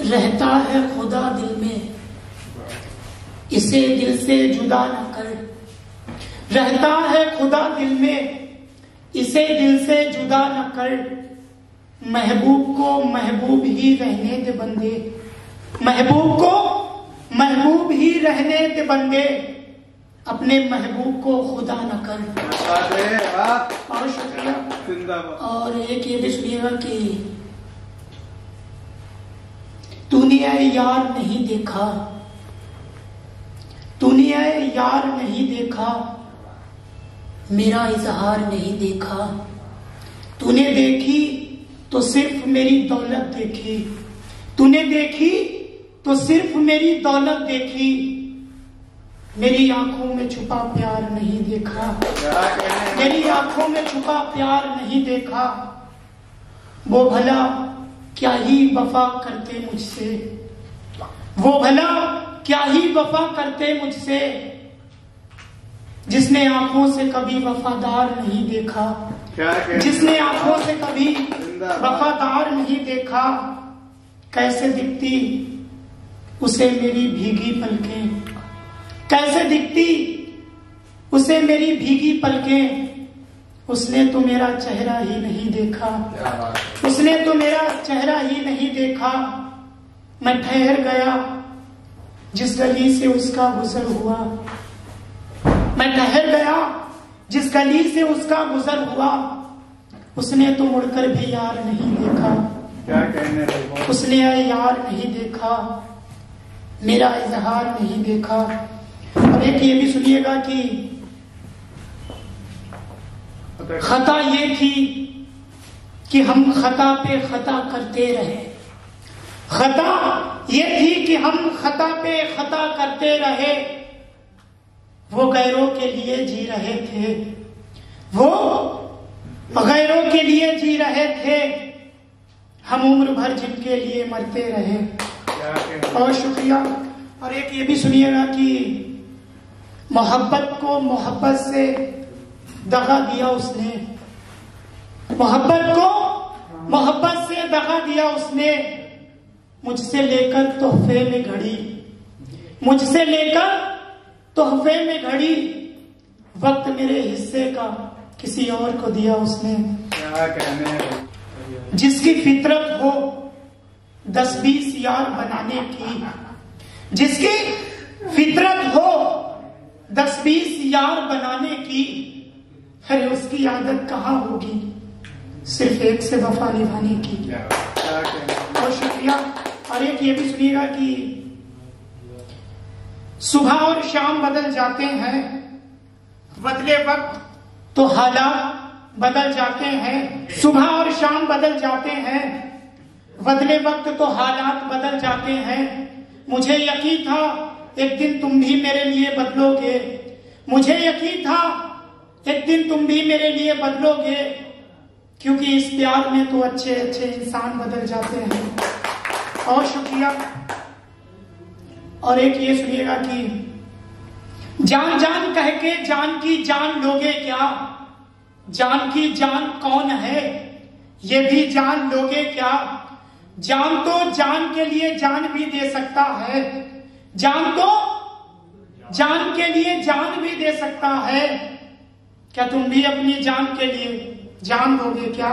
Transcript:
रहता है खुदा दिल में, इसे दिल से जुदा न कर। रहता है खुदा दिल में, इसे दिल से जुदा न कर। महबूब को महबूब ही रहने दे बंदे, महबूब को महबूब ही रहने दे बंदे, अपने महबूब को खुदा न कर। बहुत शुक्रिया। और एक ये भी सुनिएगा कि तूने यार नहीं देखा, तूने यार नहीं देखा, मेरा इजहार नहीं देखा। तूने देखी तो सिर्फ मेरी दौलत देखी, तूने देखी तो सिर्फ मेरी दौलत देखी, मेरी आंखों में छुपा प्यार नहीं देखा, मेरी आंखों में छुपा प्यार नहीं देखा। वो भला क्या ही वफा करते मुझसे, वो भला क्या ही वफा करते मुझसे, जिसने आंखों से कभी वफादार नहीं देखा, जिसने आंखों से कभी वफादार नहीं देखा। कैसे दिखती उसे मेरी भीगी पलकें, कैसे दिखती उसे मेरी भीगी पलकें। उसने तो मेरा चेहरा ही नहीं देखा, उसने तो मेरा चेहरा ही नहीं देखा। मैं ठहर गया जिस गली से उसका गुजर हुआ, मैं ठहर गया जिस गली से उसका गुजर हुआ। उसने तो मुड़कर भी यार नहीं देखा, क्या कहने लगे? उसने यार नहीं देखा, मेरा इजहार नहीं देखा। और एक ये भी सुनिएगा कि खता ये थी कि हम खता पे खता करते रहे, खता ये थी कि हम खता पे खता करते रहे। वो गैरों के लिए जी रहे थे, वो गैरों के लिए जी रहे थे, हम उम्र भर जिनके लिए मरते रहे। बहुत शुक्रिया। और एक ये भी सुनिएगा कि मोहब्बत को मोहब्बत से दगा दिया उसने, मोहब्बत को मोहब्बत से दगा दिया उसने। मुझसे लेकर तोहफे में घड़ी, मुझसे लेकर तोहफे में घड़ी, वक्त मेरे हिस्से का किसी और को दिया उसने। क्या कहने? जिसकी फितरत हो 10-20 यार बनाने की, जिसकी फितरत हो 10-20 यार बनाने की, अरे उसकी आदत कहाँ होगी सिर्फ एक से वफा निभाने की। बहुत शुक्रिया। और एक ये भी सुनिएगा कि सुबह और शाम बदल जाते हैं, बदले वक्त तो हालात बदल जाते हैं। सुबह और शाम बदल जाते हैं, बदले वक्त तो हालात बदल जाते हैं। मुझे यकीन था एक दिन तुम भी मेरे लिए बदलोगे, मुझे यकीन था एक दिन तुम भी मेरे लिए बदलोगे, क्योंकि इस प्यार में तो अच्छे अच्छे इंसान बदल जाते हैं। और शुक्रिया। और एक ये सुनिएगा कि जान जान कह के जान की जान लोगे क्या, जान की जान कौन है ये भी जान लोगे क्या। जान तो जान के लिए जान भी दे सकता है, जान तो जान के लिए जान भी दे सकता है। क्या तुम भी अपनी जान के लिए जान दोगे क्या?